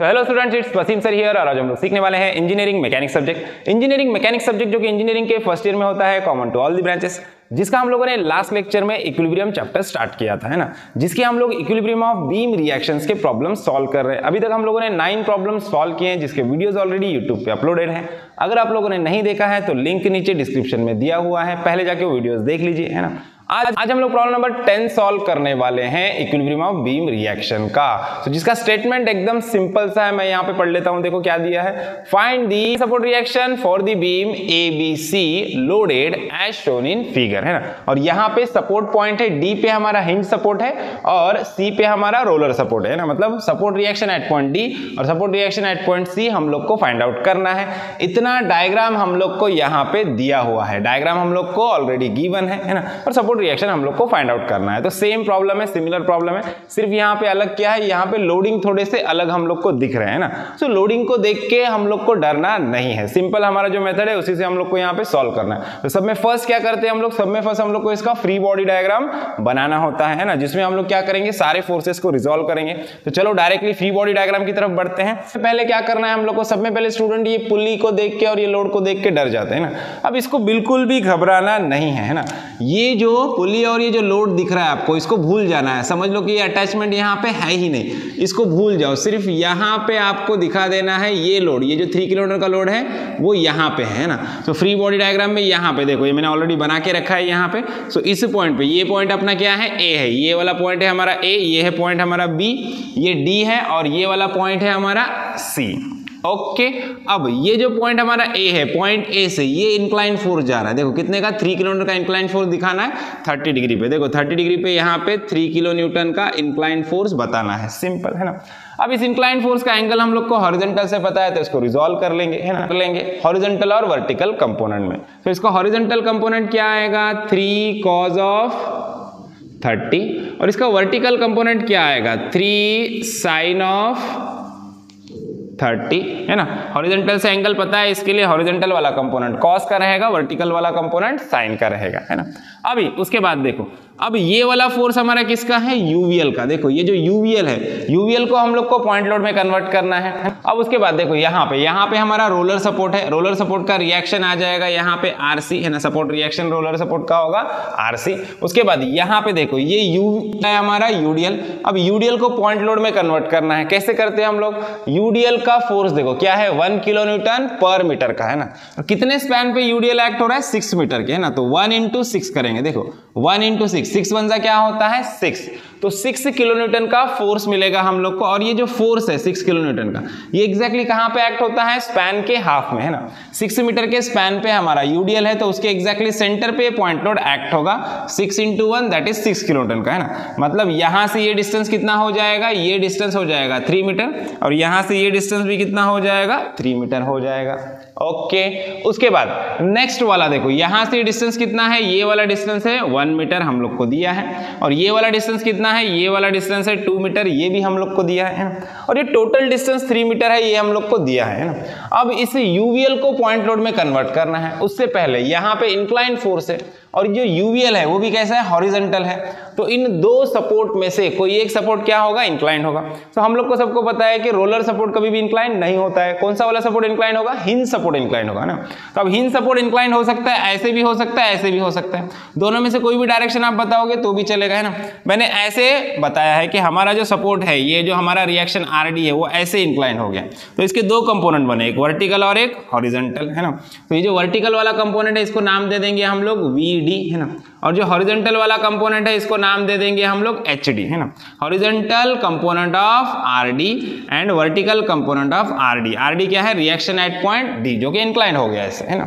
So hello students, it's Wasim sir here और आज हम लोग सीखने वाले हैं engineering mechanics subject. Engineering mechanics subject जो कि इंजीनियरिंग के फर्स्ट ईयर में होता है, common to all the branches, जिसका हम लोगों ने लास्ट लेक्चर में इक्विलिब्रियम चैप्टर स्टार्ट किया था, है ना, जिसके हम लोग इक्विलिब्रियम ऑफ बीम रिएक्शंस के प्रॉब्लम सॉल्व कर रहे हैं। अभी तक हम लोगों ने 9 प्रॉब्लम सॉल्व किए हैं, जिसके वीडियोस ऑलरेडी यूट्यूब पे अपलोडेड हैं। अगर आप लोगों ने नहीं देखा है तो लिंक नीचे डिस्क्रिप्शन में दिया हुआ है, पहले जाके वो वीडियोस देख लीजिए, है ना। आज हम लोग प्रॉब्लम नंबर 10 सॉल्व करने वाले हैं इक्विलिब्रियम ऑफ बीम रिएक्शन का। तो जिसका स्टेटमेंट एकदम सिंपल सा है, मैं यहाँ पे पढ़ लेता हूँ। देखो क्या दिया है, find the support reaction for the beam ABC loaded as shown in figure, है ना। और यहाँ पे सपोर्ट पॉइंट है, D पे हमारा हिंज सपोर्ट है और C पे हमारा रोलर सपोर्ट है ना। मतलब support reaction at point D और support reaction at point C हम लोग को फाइंड आउट करना है। इतना डायग्राम हम लोग को यहाँ पे दिया हुआ है, डायग्राम हम लोग को ऑलरेडी गिवन है ना। और सपोर्ट रिएक्शन हम लोग को फाइंड आउट करना है। तो सेम प्रॉब्लम है, सिमिलर प्रॉब्लम है, सिर्फ यहाँ पे अलग क्या है, यहाँ पे लोडिंग थोड़े से अलग हम लोग को दिख रहे हैं ना। सो लोडिंग को देख के हम लोग को डरना नहीं है, सिंपल हमारा जो मेथड है उसी से हम लोग को यहाँ पे सॉल्व करना है। तो सब में फर्स्ट क्या करते हैं हम लोग, सब में फर्स्ट हम लोग को इसका फ्री बॉडी डायग्राम बनाना होता है ना, जिसमें हम लोग क्या करेंगे, सारे फोर्सेस को रिजॉल्व करेंगे। तो चलो डायरेक्टली फ्री बॉडी डायग्राम की तरफ बढ़ते हैं। पहले क्या करना है हम लोग को, सब में पहले स्टूडेंट ये पुली को देख के और ये लोड को देख के डर जाते हैं ना। अब इसको बिल्कुल भी घबराना नहीं है ना। ये जो पुली और ये जो लोड दिख रहा है आपको, इसको भूल जाना है। समझ लो कि ये अटैचमेंट यहाँ पे है ही नहीं, इसको भूल जाओ। सिर्फ यहाँ पे आपको दिखा देना है ये लोड, ये जो 3 किलोमीटर का लोड है वो यहाँ पे है ना। तो फ्री बॉडी डायग्राम में यहाँ पे देखो, ये मैंने ऑलरेडी बना के रखा है यहाँ पे। सो इस पॉइंट पे, ये पॉइंट अपना क्या है, A है, ये वाला पॉइंट है हमारा A, ये है पॉइंट हमारा B, ये D है और ये वाला पॉइंट है हमारा C। ओके अब ये जो पॉइंट हमारा A है, पॉइंट A से ये इंक्लाइन फोर्स जा रहा है। देखो कितने का, 3 किलोमीटर का इंक्लाइन फोर्स दिखाना है 30 डिग्री पे। देखो 30 डिग्री पे यहाँ पे 3 किलो न्यूटन का इंक्लाइन फोर्स बताना है, सिंपल है ना। अब इस इंक्लाइन फोर्स का एंगल हम लोग को हॉरिजॉन्टल से पता है, तो इसको रिजॉल्व कर लेंगे, है ना, कर लेंगे हॉरिजॉन्टल और वर्टिकल कंपोनेंट में। तो इसका हॉरिजॉन्टल कंपोनेंट क्या आएगा, 3 cos ऑफ 30 और इसका वर्टिकल कंपोनेंट क्या आएगा, 3 sin ऑफ 30, है ना। हॉरिजॉन्टल से एंगल पता है, इसके लिए हॉरिजॉन्टल वाला कंपोनेंट कॉस का रहेगा, वर्टिकल वाला कंपोनेंट साइन का रहेगा, है ना। अभी उसके बाद देखो, अब ये वाला फोर्स हमारा किसका है, यूवीएल का। देखो ये जो यूवीएल है, यूवीएल को हम लोग को पॉइंट लोड में कन्वर्ट करना है। अब उसके बाद देखो यहाँ पे हमारा रोलर सपोर्ट है, रोलर सपोर्ट का रिएक्शन आ जाएगा यहाँ पे आरसी, है ना। सपोर्ट रिएक्शन रोलर सपोर्ट का होगा आरसी। उसके बाद यहाँ पे देखो ये यू है हमारा यूडीएल। अब यूडीएल को पॉइंट लोड में कन्वर्ट करना है। कैसे करते हैं हम लोग, यूडीएल का फोर्स देखो क्या है, 1 किलो न्यूटन पर मीटर का, है ना। कितने स्पैन पे यूडीएल एक्ट हो रहा है, 6 मीटर के, है ना। तो 1 × 6 करेंगे। देखो 1 × 6, 6 वन सा क्या होता है 6, तो 6 किलो न्यूटन का फोर्स मिलेगा हम लोग को। और ये जो फोर्स है 6 किलो न्यूटन का, ये एग्जैक्टली कहां पे एक्ट होता है, स्पैन के हाफ में, है ना। 6 मीटर के स्पैन पे हमारा यूडीएल है, तो उसके एग्जैक्टली सेंटर पे पॉइंट लोड एक्ट होगा। 6 × 1 दैट इज 6 किलो न्यूटन का, है ना। मतलब यहां से ये डिस्टेंस कितना हो जाएगा, ये डिस्टेंस हो जाएगा 3 मीटर और यहां से ये डिस्टेंस भी कितना हो जाएगा, 3 मीटर हो जाएगा। ओके उसके बाद नेक्स्ट वाला देखो, यहां से डिस्टेंस कितना है, ये वाला डिस्टेंस है 1 मीटर हम लोग को दिया है। और ये वाला डिस्टेंस कितना है, ये वाला डिस्टेंस है 2 मीटर, ये भी हम लोग को दिया है ना। और ये टोटल डिस्टेंस 3 मीटर है, ये हम लोग को दिया है ना। अब इस यूवीएल को पॉइंट लोड में कन्वर्ट करना है। उससे पहले यहाँ पे इंक्लाइन फोर्स है और जो यूवीएल है वो भी कैसा है, हॉरिजॉन्टल है। तो इन दो सपोर्ट में से कोई एक सपोर्ट क्या होगा, इंक्लाइन होगा। तो हम लोग को सबको पता है कि रोलर सपोर्ट कभी भी इंक्लाइन नहीं होता है। कौन सा वाला सपोर्ट इंक्लाइन होगा, हिंज सपोर्ट इंक्लाइन होगा ना। तो अब हिंज सपोर्ट इंक्लाइन हो सकता है, ऐसे भी हो सकता है, ऐसे भी हो सकता है। दोनों में से कोई भी डायरेक्शन आप बताओगे तो भी चलेगा, है ना। मैंने ऐसे बताया है कि हमारा जो सपोर्ट है, ये जो हमारा रिएक्शन आरडी है, वो ऐसे इंक्लाइन हो गया। तो इसके 2 कंपोनेंट बने, एक वर्टिकल और एक हॉरिजॉन्टल, है ना। तो ये जो वर्टिकल वाला कंपोनेंट है, इसको नाम दे देंगे हम लोग VD, है ना। और जो हॉरिजॉन्टल वाला कंपोनेंट है, इसको नाम दे देंगे हम लोग HD, है ना। Horizontal component of RD and vertical component of RD। RD क्या है, रिएक्शन एट पॉइंट D, जो कि इंक्लाइन हो गया ऐसे, है ना।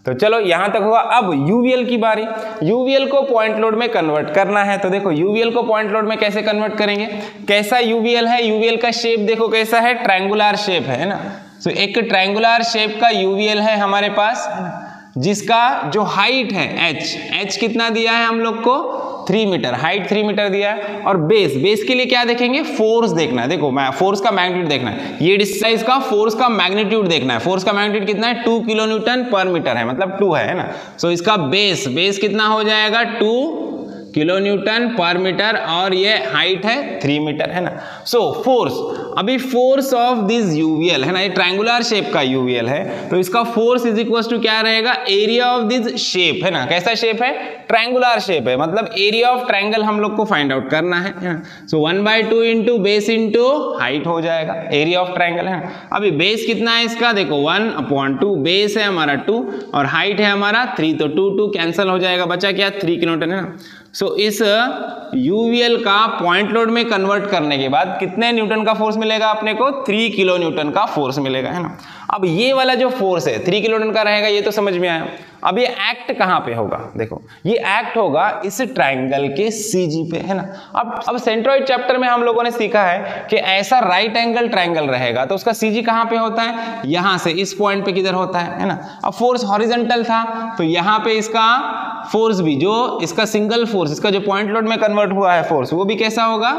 तो चलो यहां तक हुआ। अब यूवीएल की बारी, यूवीएल को पॉइंट लोड में कन्वर्ट करना है। तो देखो यूवीएल को पॉइंट लोड में कैसे कन्वर्ट करेंगे, कैसा यूवीएल है, यूवीएल का शेप देखो कैसा है, ट्रायंगुलर शेप है ना। तो एक ट्रायंगुलर शेप का यूवीएल है हमारे पास, जिसका जो हाइट है h कितना दिया है हम लोग को, 3 मीटर, हाइट 3 मीटर दिया है। और बेस के लिए क्या देखेंगे, फोर्स देखना है। देखो फोर्स का मैग्नीट्यूड देखना है, ये डिस्टेंस का फोर्स का मैग्नीट्यूड देखना है। फोर्स का मैग्नीट्यूड कितना है, 2 किलो न्यूटन पर मीटर है, मतलब 2 है ना। सो इसका बेस कितना हो जाएगा, 2 किलो न्यूटन पर मीटर और ये हाइट है 3 मीटर है ना। सो फोर्स, अभी फोर्स ऑफ दिस यूवीएल है ना, ये ट्रायंगुलर शेप का यूवीएल है, तो इसका फोर्स इज इक्वल टू क्या रहेगा, एरिया ऑफ दिस शेप है ना। कैसा शेप है, ट्रायंगुलर शेप है, मतलब एरिया ऑफ ट्रायंगल हम लोग को फाइंड आउट करना है ना। सो 1/2 इंटू बेस इंटू हाइट हो जाएगा, एरिया ऑफ ट्रायंगल है ना। अभी बेस कितना है इसका, देखो 1/2, बेस है हमारा 2 और हाइट है हमारा 3, तो 2 कैंसिल हो जाएगा, बचा क्या 3 किलो न्यूटन है ना। सो इस यूवीएल का पॉइंट लोड में कन्वर्ट करने के बाद कितने न्यूटन का फोर्स मिलेगा अपने को, 3 किलो न्यूटन का फोर्स मिलेगा है ना। अब ये वाला जो फोर्स है 3 किलो न्यूटन का रहेगा, ये तो समझ में आया। अब ये एक्ट कहां पे होगा, देखो ये एक्ट होगा इस ट्रायंगल के सीजी पे है ना। अब सेंट्रॉइड चैप्टर में हम लोगों ने सीखा है कि ऐसा राइट एंगल ट्रायंगल रहेगा तो उसका सीजी कहां पे होता है, यहां से इस पॉइंट पे किधर होता है ना। अब फोर्स हॉरिजॉन्टल था तो यहां पे इसका फोर्स भी, जो इसका सिंगल फोर्स, इसका जो पॉइंट लोड में कन्वर्ट हुआ है फोर्स, वो भी कैसा होगा,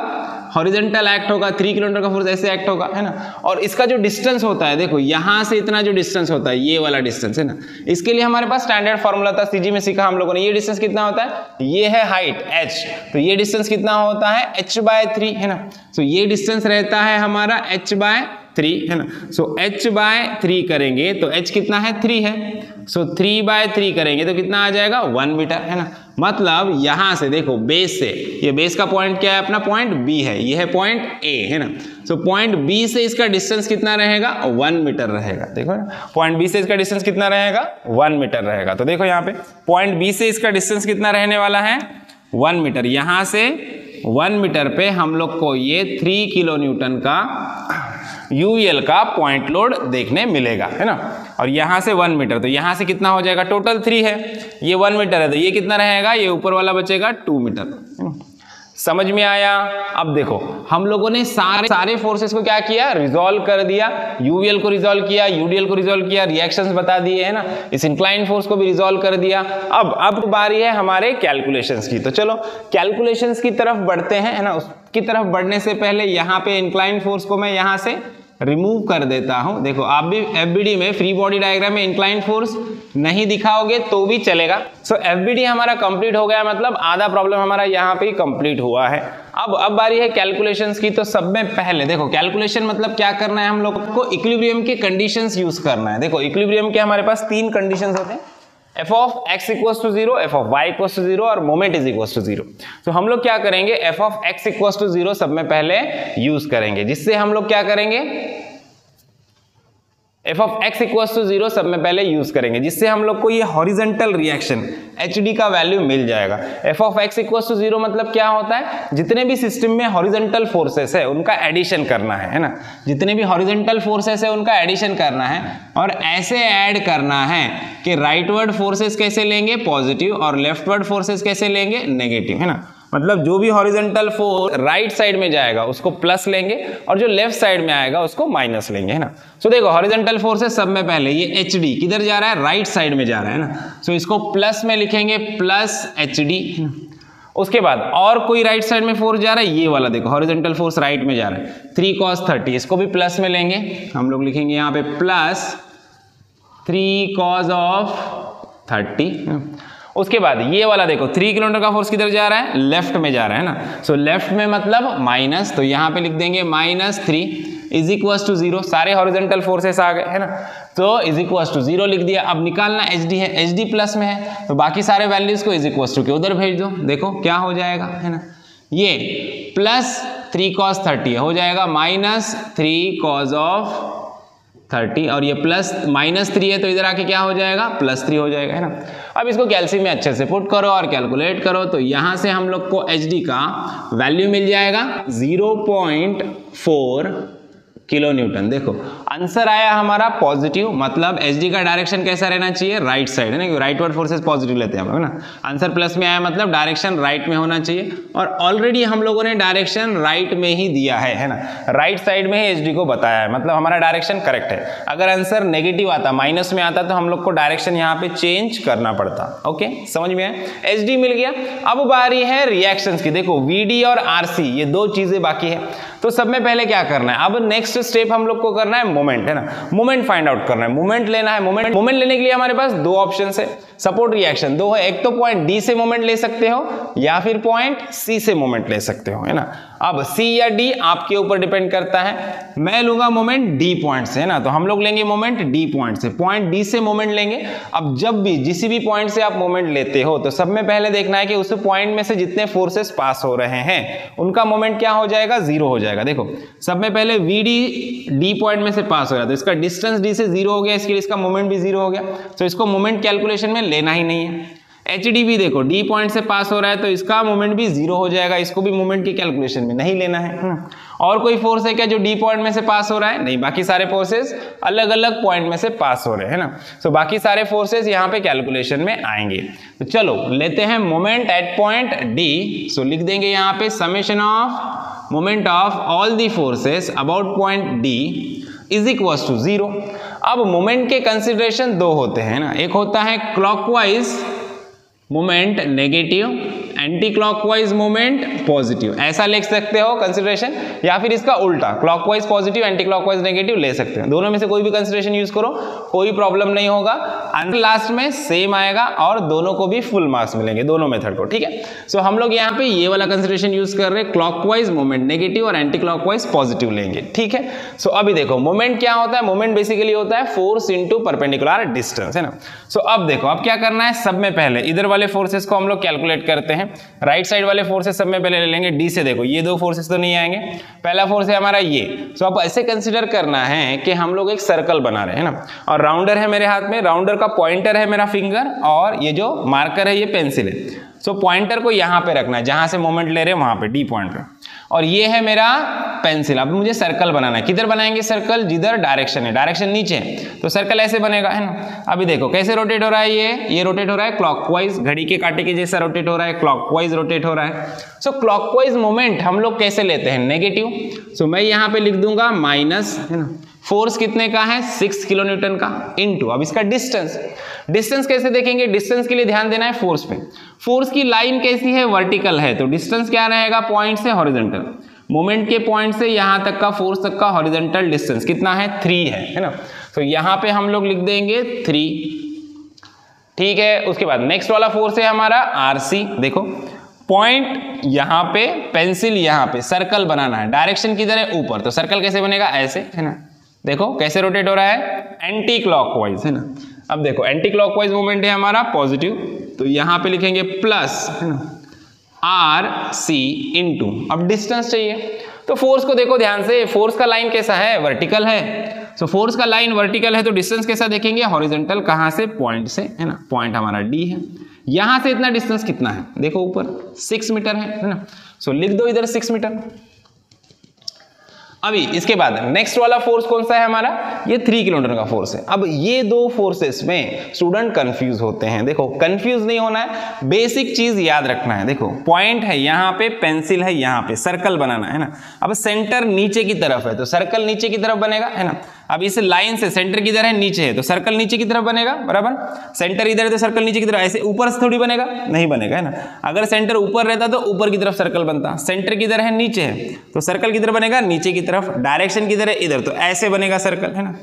हॉरिजॉन्टल एक्ट होगा, 3 किलोमीटर का फोर्स ऐसे एक्ट होगा है ना। और इसका जो डिस्टेंस होता है, देखो यहां से इतना जो डिस्टेंस होता है, ये वाला डिस्टेंस है ना, इसके लिए हमारे पास स्टैंडर्ड फॉर्मूला था, सीजी में सीखा हम लोगों ने। ये डिस्टेंस कितना होता है, ये है हाइट h, तो ये डिस्टेंस कितना होता है h/3 है ना। तो ये डिस्टेंस रहता है हमारा h/3 है ना। सो h/3 करेंगे तो h कितना है, 3 है। सो 3/3 करेंगे तो कितना आ जाएगा, 1 मीटर है ना। मतलब यहां से देखो बेस से, ये बेस का पॉइंट क्या है अपना, पॉइंट B है, ये है पॉइंट A है ना। सो पॉइंट B से इसका डिस्टेंस कितना रहेगा, 1 मीटर रहेगा। देखो पॉइंट B से इसका डिस्टेंस कितना रहेगा, 1 मीटर रहेगा। तो देखो यहाँ पे पॉइंट B से इसका डिस्टेंस कितना रहने वाला है, 1 मीटर। यहां से 1 मीटर पे हम लोग को ये 3 किलो न्यूटन का यूवीएल का पॉइंट लोड देखने मिलेगा है ना। और यहां से 1 मीटर, तो यहां से कितना हो जाएगा, टोटल 3 है, ये 1 मीटर है, तो ये कितना रहेगा, ये ऊपर वाला बचेगा 2 मीटर। समझ में आया। अब देखो हम लोगों ने सारे फोर्सेस को क्या किया, रिजॉल्व कर दिया, यूवीएल को रिजॉल्व किया, यूडीएल को रिजॉल्व किया, रिएक्शंस बता दिए है ना, इस इंक्लाइन फोर्स को भी रिजॉल्व कर दिया। अब बारी है हमारे कैलकुलेशंस की, तो चलो कैलकुलेशंस की तरफ बढ़ते हैं है ना। उसकी तरफ बढ़ने से पहले यहाँ पे इंक्लाइन फोर्स को मैं यहाँ से रिमूव कर देता हूं। देखो आप भी एफबीडी में फ्री बॉडी डायग्राम में इंक्लाइन फोर्स नहीं दिखाओगे तो भी चलेगा। सो एफबीडी हमारा कंप्लीट हो गया, मतलब आधा प्रॉब्लम हमारा यहाँ पे ही कंप्लीट हुआ है। अब बारी है कैलकुलेशंस की। तो सब में पहले देखो कैलकुलेशन मतलब क्या करना है, हम लोग को इक्विलिब्रियम के कंडीशंस यूज करना है। देखो इक्विलिब्रियम के हमारे पास 3 कंडीशंस होते हैं, f of x equals to 0, f of y equals to 0 और मोमेंट इज इक्वल्स टू 0। तो हम लोग क्या करेंगे, f of x equals to 0 सब में पहले यूज करेंगे, जिससे हम लोग क्या करेंगे, f of x equals to 0 सब में पहले यूज करेंगे, जिससे हम लोग को ये हॉरिजॉन्टल रिएक्शन hd का वैल्यू मिल जाएगा। f of x equals to 0 मतलब क्या होता है, जितने भी सिस्टम में हॉरिजॉन्टल फोर्सेस है उनका एडिशन करना है ना। जितने भी हॉरिजॉन्टल फोर्सेस है उनका एडिशन करना है, और ऐसे ऐड करना है कि राइटवर्ड फोर्सेस कैसे लेंगे, पॉजिटिव, और लेफ्टवर्ड फोर्सेस कैसे लेंगे, नेगेटिव है ना। मतलब जो भी हॉरिजॉन्टल फोर्स राइट साइड में जाएगा उसको प्लस लेंगे, और जो लेफ्ट साइड में आएगा उसको माइनस लेंगे है ना। सो देखो हॉरिजॉन्टल फोर्सेस सब में पहले ये hd किधर जा रहा है, राइट साइड में जा रहा है ना। सो इसको प्लस में लिखेंगे, प्लस hd। उसके बाद और कोई राइट साइड में फोर्स जा रहा है, ये वाला देखो हॉरिजॉन्टल फोर्स राइट में जा रहा है, 3 cos 30, इसको भी प्लस में लेंगे, हम लोग लिखेंगे यहाँ पे प्लस 3 cos of 30। उसके बाद ये वाला देखो 3 किलोमीटर का फोर्स किधर जा रहा है, लेफ्ट में जा रहा है ना। सो लेफ्ट में मतलब माइनस, तो यहाँ पे लिख देंगे -3 इज इक्वल टू 0। सारे हॉरिजॉन्टल फोर्सेस आ गए है ना, तो इज इक्वल टू 0 लिख दिया। अब निकालना hd है, hd प्लस में है तो बाकी सारे वैल्यूज को इज इक्वल टू के उधर भेज दो, देखो क्या हो जाएगा है ना। ये प्लस 3 cos 30 हो जाएगा -3 cos of 30, और ये प्लस -3 है तो इधर आके क्या हो जाएगा, +3 हो जाएगा है ना। अब इसको कैलसी में अच्छे से पुट करो और कैलकुलेट करो, तो यहां से हम लोग को hd का वैल्यू मिल जाएगा 0.4 किलो न्यूटन। देखो आंसर आया हमारा पॉजिटिव, मतलब hd का डायरेक्शन कैसा रहना चाहिए, राइट साइड है ना, क्योंकि राइटवर्ड फोर्सेस पॉजिटिव लेते हैं हम लोग ना। आंसर प्लस में आया मतलब डायरेक्शन राइट में होना चाहिए, और ऑलरेडी हम लोगों ने डायरेक्शन राइट में ही दिया है ना, राइट साइड में ही hd को बताया है, मतलब हमारा डायरेक्शन करेक्ट है। अगर आंसर नेगेटिव आता, माइनस में आता, तो हम लोग को डायरेक्शन यहाँ पे चेंज करना पड़ता। ओके समझ में आया, hd मिल गया। अब बारी है रिएक्शंस की। देखो vd और rc ये 2 चीजें बाकी है, तो सब में पहले क्या करना है, अब नेक्स्ट स्टेप हम लोग को करना है मोमेंट है ना, मोमेंट फाइंड आउट करना है, मोमेंट लेना है। मोमेंट लेने के लिए हमारे पास 2 ऑप्शन है। सपोर्ट रिएक्शन दो है, एक तो पॉइंट डी से मोमेंट ले सकते हो या फिर पॉइंट सी से मोमेंट ले सकते हो, है ना। अब सी या डी आपके ऊपर डिपेंड करता है। मैं लूंगा मोमेंट डी पॉइंट से, है ना, तो हम लोग लेंगे मोमेंट डी पॉइंट से, पॉइंट डी से मोमेंट लेंगे। अब जब भी किसी भी पॉइंट से आप मोमेंट लेते हो तो सब में पहले देखना है कि उस पॉइंट में से जितने फोर्सेस पास हो रहे हैं उनका मोमेंट क्या हो जाएगा, जीरो हो जाएगा। देखो सब में पहले वी डी पॉइंट में से पास हो रहा है तो इसका डिस्टेंस डी से जीरो हो गया, इसके लिए इसका मोमेंट भी जीरो हो गया, तो इसको मोमेंट कैलकुलेशन में लेना ही नहीं है। एच डी भी देखो डी पॉइंट से पास हो रहा है तो इसका मोमेंट भी जीरो हो जाएगा, इसको भी मोमेंट की कैलकुलेशन में नहीं लेना है। और कोई फोर्स है क्या जो डी पॉइंट में से पास हो रहा है? नहीं, बाकी सारे फोर्सेस अलग अलग पॉइंट में से पास हो रहे हैं ना, सो बाकी सारे फोर्सेस यहाँ पे कैलकुलेशन में आएंगे। तो चलो लेते हैं moment at point D, so लिख देंगे यहाँ पे summation of moment of all the forces about point D is equals to zero. अब मोमेंट के कंसिडरेशन दो होते हैं ना, एक होता है clockwise moment negative, anti clockwise moment positive, ऐसा लिख सकते हो कंसिडरेशन, या फिर इसका उल्टा clockwise positive anti clockwise negative ले सकते हो। दोनों में से कोई भी कंसिडरेशन यूज करो, कोई प्रॉब्लम नहीं होगा, आंसर लास्ट में सेम आएगा और दोनों को भी फुल मार्क्स मिलेंगे, दोनों मेथड को, ठीक है। सो हम लोग यहाँ पे ये वाला कंसिडरेशन यूज कर रहे हैं, क्लॉकवाइज मोमेंट नेगेटिव और एंटी क्लॉकवाइज पॉजिटिव लेंगे, ठीक है। सो अभी देखो मोमेंट क्या होता है, मोमेंट बेसिकली होता है फोर्स इंटू परपेंडिकुलर डिस्टेंस, है ना। सो अब देखो अब क्या करना है, सब में पहले इधर वाले फोर्सेस को हम लोग कैलकुलेट करते हैं। राइट साइड वाले फोर्सेस सब में पहले ले लेंगे डी से, देखो ये दो फोर्सेस तो नहीं आएंगे, पहला फोर्स है हमारा ये। सो अब ऐसे कंसीडर करना है कि हम लोग एक सर्कल बना रहे हैं ना, और राउंडर है मेरे हाथ में, राउंडर का पॉइंटर है मेरा फिंगर, और ये जो मार्कर है ये पेंसिल है। सो पॉइंटर को यहाँ पे रखना है जहां से मोमेंट ले रहे हैं वहां पे डी पॉइंट पे, और ये है मेरा पेंसिल। अब मुझे सर्कल बनाना है, किधर बनाएंगे सर्कल, जिधर डायरेक्शन है, डायरेक्शन नीचे है तो सर्कल ऐसे बनेगा, है ना। अभी देखो कैसे रोटेट हो रहा है, ये रोटेट हो रहा है क्लॉकवाइज, घड़ी के कांटे के जैसा रोटेट हो रहा है, क्लॉकवाइज रोटेट हो रहा है। सो क्लॉकवाइज मोमेंट हम लोग कैसे लेते हैं, नेगेटिव। सो मैं यहाँ पे लिख दूंगा माइनस, है ना, फोर्स कितने का है 6 किलो न्यूटन का, इनटू अब इसका डिस्टेंस। डिस्टेंस कैसे देखेंगे, डिस्टेंस के लिए ध्यान देना है फोर्स पे। फोर्स की लाइन कैसी है, वर्टिकल है, तो डिस्टेंस क्या रहेगा, पॉइंट से हॉरिजॉन्टल। मोमेंट के पॉइंट से यहां तक का फोर्स तक का हॉरिजॉन्टल डिस्टेंस कितना है, 3 है ना। तो यहां पे हम लोग लिख देंगे 3, ठीक है। उसके बाद नेक्स्ट वाला फोर्स है हमारा आरसी। देखो पॉइंट यहाँ पे, पेंसिल यहाँ पे, सर्कल बनाना है, डायरेक्शन किधर है, ऊपर, तो सर्कल कैसे बनेगा, ऐसे, है ना। देखो कैसे रोटेट हो रहा है, एंटी क्लॉकवाइज, है ना। अब देखो एंटी क्लॉकवाइज मूवमेंट है हमारा पॉजिटिव, तो यहां पे लिखेंगे प्लस, है ना, आर सी इंटू, अब डिस्टेंस चाहिए तो फोर्स को देखो ध्यान से, फोर्स का लाइन कैसा है, वर्टिकल है। सो फोर्स का लाइन वर्टिकल है तो डिस्टेंस कैसा देखेंगे, हॉरिजॉन्टल, कहां से, पॉइंट से, है ना। पॉइंट हमारा डी है, यहां से इतना डिस्टेंस कितना है, देखो ऊपर 6 मीटर है ना। सो लिख दो इधर 6 मीटर। अभी इसके बाद नेक्स्ट वाला फोर्स कौन सा है हमारा, ये 3 किलोमीटर का फोर्स है। अब ये दो फोर्सेस में स्टूडेंट कंफ्यूज होते हैं। देखो कंफ्यूज नहीं होना है, बेसिक चीज याद रखना है। देखो पॉइंट है यहाँ पे, पेंसिल है यहाँ पे, सर्कल बनाना है ना। अब सेंटर नीचे की तरफ है तो सर्कल नीचे की तरफ बनेगा, है ना। अब इस लाइन से सेंटर किधर है, नीचे है, तो सर्कल नीचे की तरफ बनेगा, बराबर। सेंटर इधर है तो सर्कल नीचे की तरफ, ऐसे ऊपर से थोड़ी बनेगा, नहीं बनेगा, है ना। अगर सेंटर ऊपर रहता तो ऊपर की तरफ सर्कल बनता, सेंटर किधर है, नीचे है, तो सर्कल किधर बनेगा, नीचे की तरफ। डायरेक्शन किधर है, इधर, तो ऐसे बनेगा सर्कल, है ना।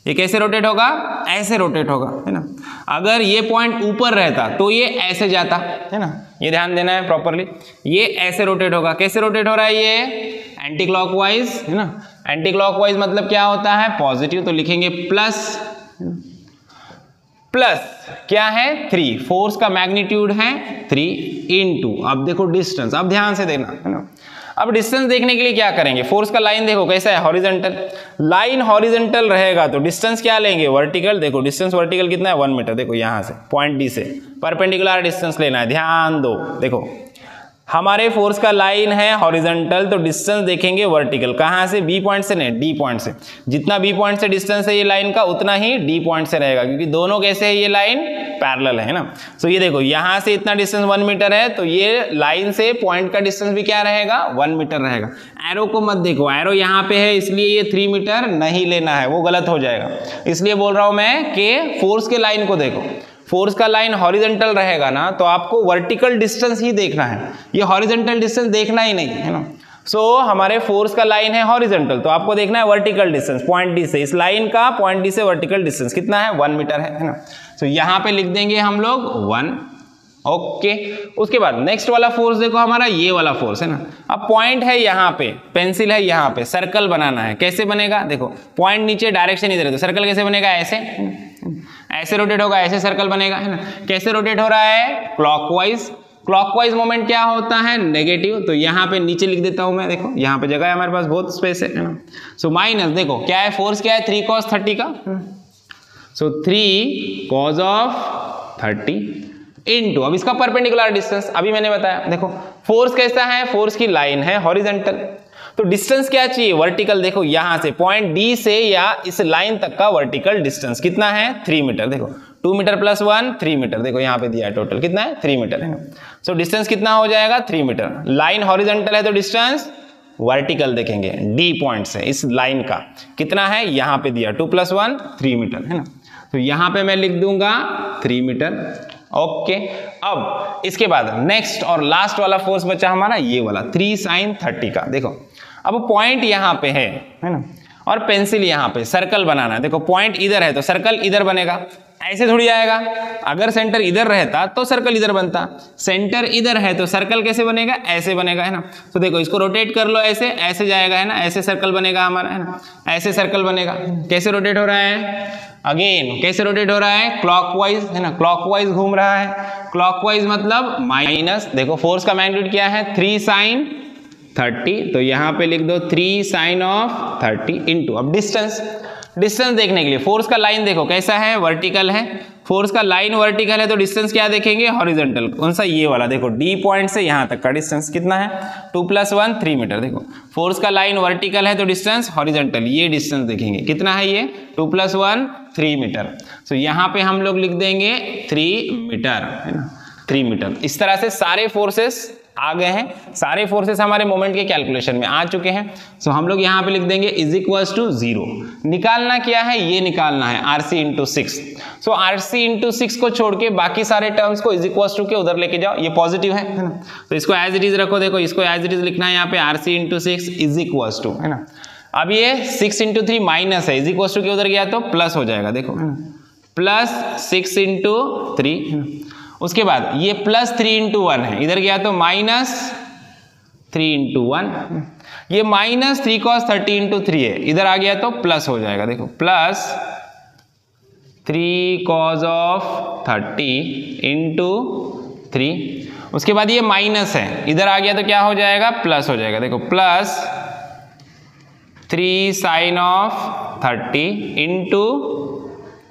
ये कैसे रोटेट होगा, ऐसे रोटेट होगा, है ना। अगर ये पॉइंट ऊपर रहता तो ये ऐसे जाता, है ना, ये ध्यान देना है प्रॉपरली। ये ऐसे रोटेट होगा, कैसे रोटेट हो रहा है, ये एंटी क्लॉकवाइज, है ना। एंटी क्लॉकवाइज मतलब क्या होता है, पॉजिटिव, तो लिखेंगे प्लस, प्लस क्या है 3, फोर्स का मैग्नीट्यूड है 3 इंटू, अब देखो डिस्टेंस, अब ध्यान से देना, है ना। अब डिस्टेंस देखने के लिए क्या करेंगे, फोर्स का लाइन देखो कैसा है, हॉरिजॉन्टल। लाइन हॉरिजॉन्टल रहेगा तो डिस्टेंस क्या लेंगे, वर्टिकल। देखो डिस्टेंस वर्टिकल कितना है, 1 मीटर। देखो यहां से पॉइंट डी से परपेंडिकुलर डिस्टेंस लेना है, ध्यान दो। देखो हमारे फोर्स का लाइन है हॉरिजॉन्टल तो डिस्टेंस देखेंगे वर्टिकल, कहां से, बी पॉइंट से नहीं, डी पॉइंट से। जितना बी पॉइंट से डिस्टेंस है ये लाइन का उतना ही डी पॉइंट से रहेगा, क्योंकि दोनों कैसे है, ये लाइन पैरेलल है ना। सो ये देखो यहां से इतना डिस्टेंस 1 मीटर है तो ये लाइन से पॉइंट का डिस्टेंस भी क्या रहेगा, 1 मीटर रहेगा। एरो को मत देखो, एरो यहाँ पे है इसलिए ये 3 मीटर नहीं लेना है, वो गलत हो जाएगा। इसलिए बोल रहा हूं मैं कि फोर्स के लाइन को देखो, फोर्स का लाइन हॉरिजॉन्टल रहेगा ना तो आपको वर्टिकल डिस्टेंस ही देखना है, ये हॉरिजॉन्टल डिस्टेंस देखना ही नहीं, है ना। सो हमारे फोर्स का लाइन है हॉरिजॉन्टल, तो आपको देखना है वर्टिकल डिस्टेंस पॉइंट डी से, इस लाइन का पॉइंट डी से वर्टिकल डिस्टेंस कितना है 1 मीटर है ना। सो यहाँ पे लिख देंगे हम लोग 1। ओके, उसके बाद नेक्स्ट वाला फोर्स देखो हमारा ये वाला फोर्स है ना। अब पॉइंट है यहाँ पे, पेंसिल है यहाँ पे, सर्कल बनाना है। कैसे बनेगा देखो, पॉइंट नीचे डायरेक्शन इधर है, तो सर्कल कैसे बनेगा, ऐसे रोटेट होगा, ऐसे सर्कल बनेगा है ना। कैसे रोटेट हो रहा है, क्लॉकवाइज। क्लॉकवाइज मोमेंट क्या होता है, नेगेटिव। तो यहाँ पे नीचे लिख देता हूं मैं, देखो यहाँ पे जगह है हमारे पास, बहुत स्पेस है ना। सो माइनस देखो क्या है, फोर्स क्या है 3 cos 30 का। सो 3 cos ऑफ 30 इनटू, अब इसका परपेंडिकुलर डिस्टेंस अभी मैंने बताया। देखो फोर्स कैसा है, फोर्स की लाइन है हॉरिजॉन्टल, तो डिस्टेंस क्या चाहिए, वर्टिकल। देखो यहां से पॉइंट डी से या इस लाइन तक का वर्टिकल डिस्टेंस कितना है 3 मीटर। देखो 2 मीटर प्लस 1 3 मीटर, देखो यहाँ पे दिया है टोटल कितना है 3 मीटर है ना। सो डिस्टेंस कितना हो जाएगा 3 मीटर। लाइन हॉरिजॉन्टल है तो डिस्टेंस वर्टिकल देखेंगे डी पॉइंट से इस लाइन का कितना है, यहाँ पे दिया 2 + 1 3 मीटर है ना। तो यहाँ पे मैं लिख दूंगा 3 मीटर। ओके, अब इसके बाद नेक्स्ट और लास्ट वाला फोर्स बचा हमारा ये वाला 3 sin 30 का। देखो अब पॉइंट यहाँ पे है ना, और पेंसिल यहाँ पे, सर्कल बनाना है। देखो पॉइंट इधर है तो सर्कल इधर बनेगा, ऐसे थोड़ी आएगा। अगर सेंटर इधर रहता तो सर्कल इधर बनता, सेंटर इधर है तो सर्कल कैसे बनेगा, ऐसे बनेगा है ना। तो देखो इसको रोटेट कर लो, ऐसे ऐसे जाएगा है ना, ऐसे सर्कल बनेगा हमारा है ना, ऐसे सर्कल बनेगा। कैसे रोटेट हो रहा है, अगेन कैसे रोटेट हो रहा है, क्लॉकवाइज है ना, क्लॉकवाइज घूम रहा है। क्लॉकवाइज मतलब माइनस, देखो फोर्स का मैग्नीट्यूड क्या है 3 sin 30, तो यहाँ पे लिख दो 3 sin ऑफ 30 इनटू, अब डिस्टेंस देखने के लिए फोर्स का लाइन देखो कैसा है, वर्टिकल है। फोर्स का लाइन वर्टिकल है तो डिस्टेंस क्या देखेंगे, हॉरिजॉन्टल। कौन सा, ये वाला। देखो डी पॉइंट से यहाँ तक का डिस्टेंस कितना है 2 + 1 3 मीटर। देखो फोर्स का लाइन वर्टिकल है तो डिस्टेंस हॉरिजॉन्टल, ये डिस्टेंस देखेंगे कितना है, ये 2 + 1 3 मीटर। सो यहाँ पे हम लोग लिख देंगे 3 मीटर है ना, 3 मीटर। इस तरह से सारे फोर्सेस आ गए हैं, सारे फोर्सेस हमारे मोमेंट के कैलकुलेशन में आ चुके हैं। सो हम लोग यहाँ पे लिख देंगे = 0। निकालना क्या है, ये निकालना है RC × 6। सो RC × 6 को छोड़ के बाकी सारे टर्म्स को = के उधर लेके जाओ, ये पॉजिटिव है ना, तो इसको एज इट इज रखो। देखो इसको एज इट इज लिखना है यहाँ पे, RC × 6 = है ना। अब ये 6 × 3 माइनस है, = के उधर गया तो प्लस हो जाएगा, देखो +6 × 3 है ना। उसके बाद ये +3 × 1 है, इधर गया तो -3 × 1। ये -3 cos 30 × 3 है, इधर आ गया तो प्लस हो जाएगा। देखो +3 cos ऑफ 30 × 3। उसके बाद ये माइनस है, इधर आ गया तो क्या हो जाएगा, प्लस हो जाएगा। देखो +3 sin ऑफ 30 ×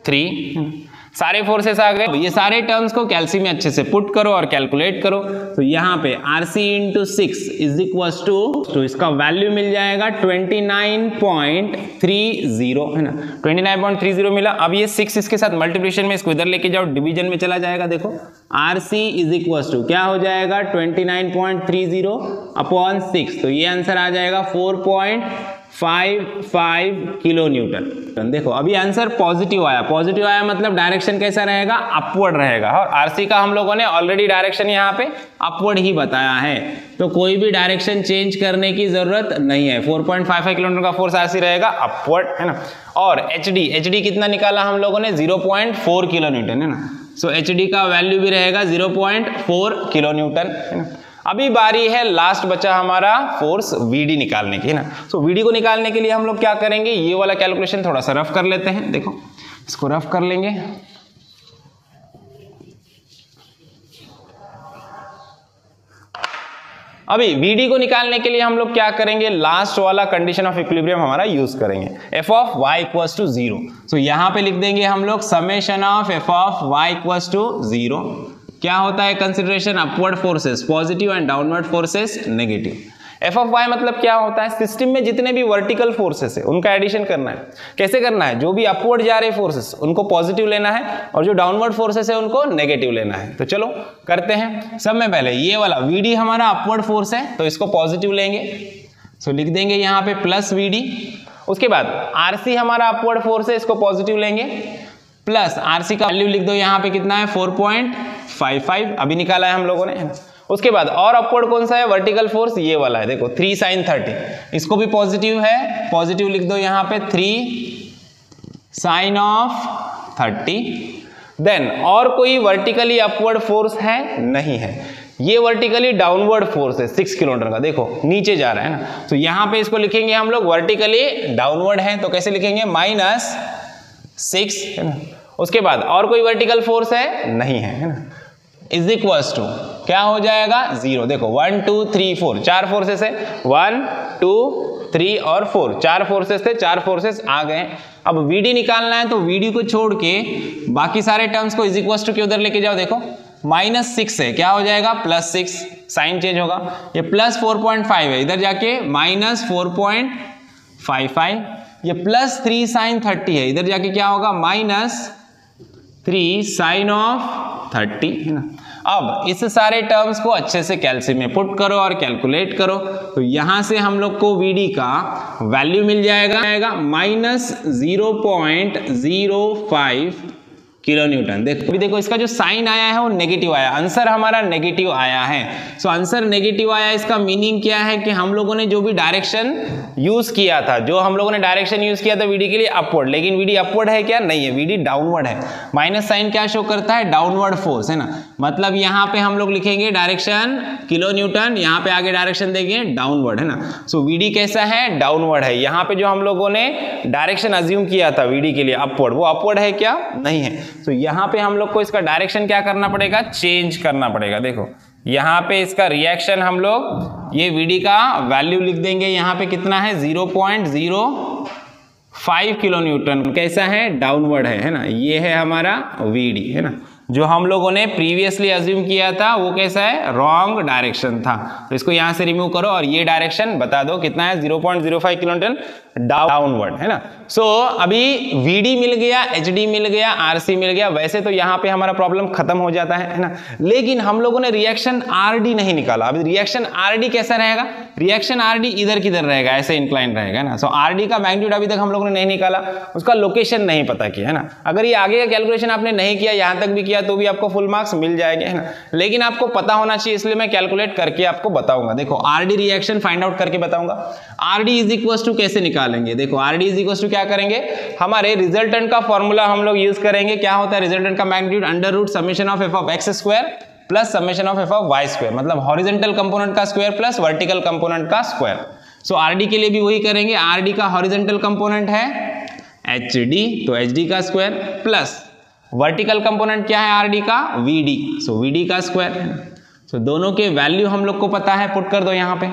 3। सारे फोर्सेस आ गए। ये सारे टर्म्स को कैल्सी में अच्छे से पुट करो और कैलकुलेट करो। तो यहाँ पे RC × 6 = तो इसका वैल्यू मिल जाएगा 29.30 है ना, 29.30 मिला। अब ये 6 इसके साथ मल्टीप्लिकेशन में, इसको इधर लेके जाओ, डिवीजन में चला जाएगा। देखो RC = क्या हो जाएगा 29.30/6, तो ये आंसर आ जाएगा 4.55 किलो न्यूटन। देखो अभी आंसर पॉजिटिव आया, पॉजिटिव आया मतलब डायरेक्शन कैसा रहेगा, अपवर्ड रहेगा। और RC का हम लोगों ने ऑलरेडी डायरेक्शन यहाँ पे अपवर्ड ही बताया है, तो कोई भी डायरेक्शन चेंज करने की जरूरत नहीं है। 4.55 किलोमीटर का फोर्स RC रहेगा अपवर्ड है ना। और HD कितना निकाला हम लोगों ने, 0.4 किलो न्यूटन है ना। सो HD का वैल्यू भी रहेगा 0.4 किलो न्यूटन है ना। अभी बारी है, लास्ट बचा हमारा फोर्स VD निकालने की है ना। सो VD को निकालने के लिए हम लोग क्या करेंगे, ये वाला कैलकुलेशन थोड़ा सा रफ कर लेते हैं। देखो इसको रफ कर लेंगे। अभी VD को निकालने के लिए हम लोग क्या करेंगे, लास्ट वाला कंडीशन ऑफ इक्विलिब्रियम हमारा यूज करेंगे, f ऑफ y = 0। सो यहां पे लिख देंगे हम लोग summation of f of y = 0। क्या होता है consideration, upward forces positive and downward forces negative. f of y मतलब क्या होता है, सिस्टम में जितने भी वर्टिकल फोर्सेस है उनका एडिशन करना है। कैसे करना है, जो भी अपवर्ड जा रहे फोर्सेस उनको पॉजिटिव लेना है और जो डाउनवर्ड फोर्सेस है उनको नेगेटिव लेना है। तो चलो करते हैं। सब में पहले ये वाला VD हमारा अपवर्ड फोर्स है तो इसको पॉजिटिव लेंगे, सो लिख देंगे यहाँ पे +VD। उसके बाद RC हमारा अपवर्ड फोर्स है, इसको पॉजिटिव लेंगे, प्लस RC का वैल्यू लिख दो यहाँ पे कितना है 4.55 अभी निकाला है हम लोगों ने। उसके बाद और अपवर्ड कौन सा है वर्टिकल फोर्स, ये वाला है देखो 3 sin 30, इसको भी पॉजिटिव है, पॉजिटिव लिख दो यहाँ पे 3 sin of 30। देन और कोई वर्टिकली अपवर्ड फोर्स है नहीं है, ये वर्टिकली डाउनवर्ड फोर्स है 6 किलोमीटर का, देखो नीचे जा रहा है ना, तो यहाँ पे इसको लिखेंगे हम लोग वर्टिकली डाउनवर्ड है, तो कैसे लिखेंगे -6 है ना। उसके बाद और कोई वर्टिकल फोर्स है नहीं है ना, इज इक्वल्स टू क्या हो जाएगा 0। देखो 1 2 3 4 4 फोर्सेस है, 1 2 3 और 4 4 फोर्सेस थे, 4 फोर्सेस आ गए। अब VD निकालना है तो VD को छोड़ के बाकी सारे टर्म्स को इज इक्वल्स टू के उधर लेके जाओ, देखो -6 है, क्या हो जाएगा +6, साइन चेंज होगा, ये +4.5 है, इधर जाके -4.55, ये +3 sin 30 है, इधर जाके क्या होगा -3 sin of 30 है ना। अब इस सारे टर्म्स को अच्छे से कैल्सी में पुट करो और कैलकुलेट करो, तो यहां से हम लोग को VD का वैल्यू मिल जाएगा -0.05 किलो न्यूटन। देखो अभी देखो इसका जो साइन आया है वो नेगेटिव आया, आंसर हमारा नेगेटिव आया है। सो आंसर नेगेटिव आया, इसका मीनिंग क्या है कि हम लोगों ने जो भी डायरेक्शन यूज किया था, जो हम लोगों ने डायरेक्शन यूज किया था VD के लिए अपवर्ड, लेकिन VD अपवर्ड है क्या, नहीं है, VD डाउनवर्ड है। माइनस साइन क्या शो करता है, डाउनवर्ड फोर्स है ना, मतलब यहाँ पे हम लोग लिखेंगे डायरेक्शन किलो न्यूटन, यहाँ पे आगे डायरेक्शन देंगे डाउनवर्ड है ना। सो VD कैसा है, डाउनवर्ड है। यहाँ पे जो हम लोगों ने डायरेक्शन अज्यूम किया था VD के लिए अपवर्ड, वो अपवर्ड है क्या, नहीं है। तो यहाँ पे हम लोग को इसका डायरेक्शन क्या करना पड़ेगा, चेंज करना पड़ेगा। देखो यहाँ पे इसका रिएक्शन हम लोग ये VD का वैल्यू लिख देंगे, यहाँ पे कितना है 0.05 किलो न्यूटन, कैसा है, डाउनवर्ड है ना, ये है हमारा VD है ना। जो हम लोगों ने प्रीवियसली अज्यूम किया था वो कैसा है, रॉन्ग डायरेक्शन था, तो इसको यहाँ से रिमूव करो और ये डायरेक्शन बता दो कितना है, 0.05 किलो न्यूटन डाउनवर्ड है ना। सो अभी VD मिल गया, HD मिल गया, RC मिल गया, वैसे तो यहाँ पे हमारा प्रॉब्लम खत्म हो जाता है ना, लेकिन हम लोगों ने रिएक्शन RD नहीं निकाला। अभी रिएक्शन RD कैसा रहेगा, रिएक्शन RD इधर किधर रहेगा, ऐसे इंक्लाइन रहेगा ना। सो RD का मैग्नीट्यूड अभी तक हम लोगों ने नहीं निकाला, उसका लोकेशन नहीं पता किया है ना। अगर ये आगे का कैलकुलेशन आपने नहीं किया, यहाँ तक भी किया तो भी आपको फुल मार्क्स मिल जाएंगे है ना, लेकिन आपको पता होना चाहिए, इसलिए मैं कैलकुलेट करके आपको बताऊंगा। देखो RD रिएक्शन फाइंड आउट करके बताऊंगा। RD इज इक्वल टू कैसे निकालेंगे, देखो RD इज इक्वल टू क्या करेंगे, हमारे रिजल्टेंट का फॉर्मूला हम लोग यूज करेंगे। क्या होता है रिजल्टेंट का magnitude, under root summation of f of x square plus summation of f of y square, मतलब हॉरिजॉन्टल कंपोनेंट का स्क्वायर प्लस वर्टिकल कंपोनेंट का स्क्वायर। सो RD के लिए भी वही करेंगे, RD का हॉरिजॉन्टल कंपोनेंट है HD, तो HD का स्क्वायर प्लस वर्टिकल कंपोनेंट क्या है RD का, VD, सो VD का स्क्वायर। सो दोनों के वैल्यू हम लोग को पता है, पुट कर दो यहाँ पे।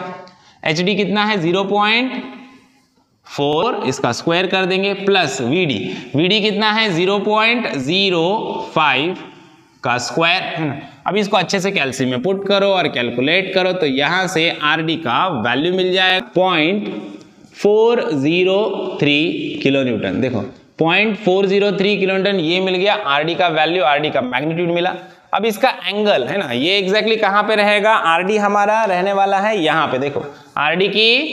HD कितना है 0.4, इसका स्क्वायर कर देंगे, प्लस VD कितना है 0.05 का स्क्वायर है ना। अब इसको अच्छे से कैल्सी में पुट करो और कैलकुलेट करो, तो यहाँ से RD का वैल्यू मिल जाएगा 0.403 किलो न्यूटन। देखो 0.403 किलो न्यूटन ये मिल गया RD का वैल्यू, RD का मैग्नीट्यूड मिला। अब इसका एंगल है ना, ये एग्जैक्टली कहाँ पे रहेगा, RD हमारा रहने वाला है यहाँ पे। देखो RD की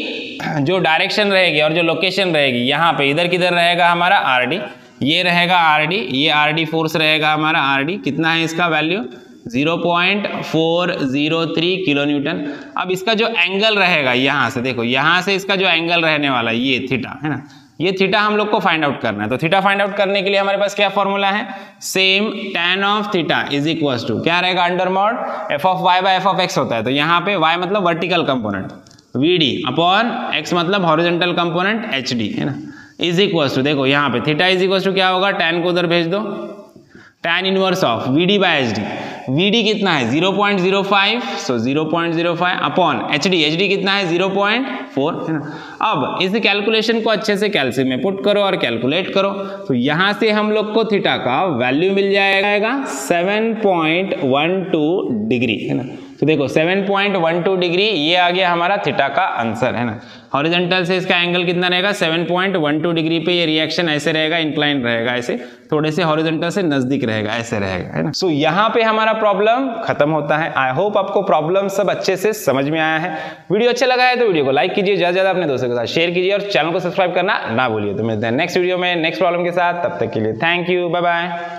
जो डायरेक्शन रहेगी और जो लोकेशन रहेगी यहाँ पे, इधर किधर रहेगा हमारा RD, ये रहेगा RD, ये RD फोर्स रहेगा हमारा RD, कितना है इसका वैल्यू 0.403 किलो न्यूटन। अब इसका जो एंगल रहेगा यहाँ से, देखो यहाँ से इसका जो एंगल रहने वाला ये थीटा है ना, ये थीटा हम लोग को फाइंड आउट करना है। तो थीटा फाइंड आउट करने के लिए हमारे पास क्या फॉर्मूला है, same tan of theta is equal to क्या रहेगा, under mod f of y by f of x होता है, तो यहाँ पे y मतलब vertical component VD upon x मतलब हॉरिजॉन्टल कंपोनेंट HD है ना, इज इक्वल टू देखो यहाँ पे थीटा इज इक्वल टू क्या होगा, tan को उधर भेज दो, tan inverse of VD by HD, VD कितना है 0.05, सो 0.05 अपॉन HD कितना है 0.4 है ना। अब इस कैलकुलेशन को अच्छे से कैल्सी में पुट करो और कैलकुलेट करो, तो यहाँ से हम लोग को थीटा का वैल्यू मिल जाएगा 7.12 डिग्री है ना। तो देखो 7.12 डिग्री ये आ गया हमारा थीटा का आंसर है ना। हॉरिजॉन्टल से इसका एंगल कितना रहेगा 7.12 डिग्री पे, ये रिएक्शन ऐसे रहेगा, इंक्लाइन रहेगा, ऐसे थोड़े से हॉरिजॉन्टल से नजदीक रहेगा, ऐसे रहेगा है ना। सो यहाँ पे हमारा प्रॉब्लम खत्म होता है। आई होप आपको प्रॉब्लम सब अच्छे से समझ में आया है। वीडियो अच्छा लगा है तो वीडियो को लाइक कीजिए, ज्यादा ज्यादा अपने दोस्तों के साथ शेयर कीजिए और चैनल को सब्सक्राइब करना ना भूलिए। तो मिलते हैं नेक्स्ट वीडियो में नेक्स्ट प्रॉब्लम के साथ, तब तक के लिए थैंक यू, बाय बाय।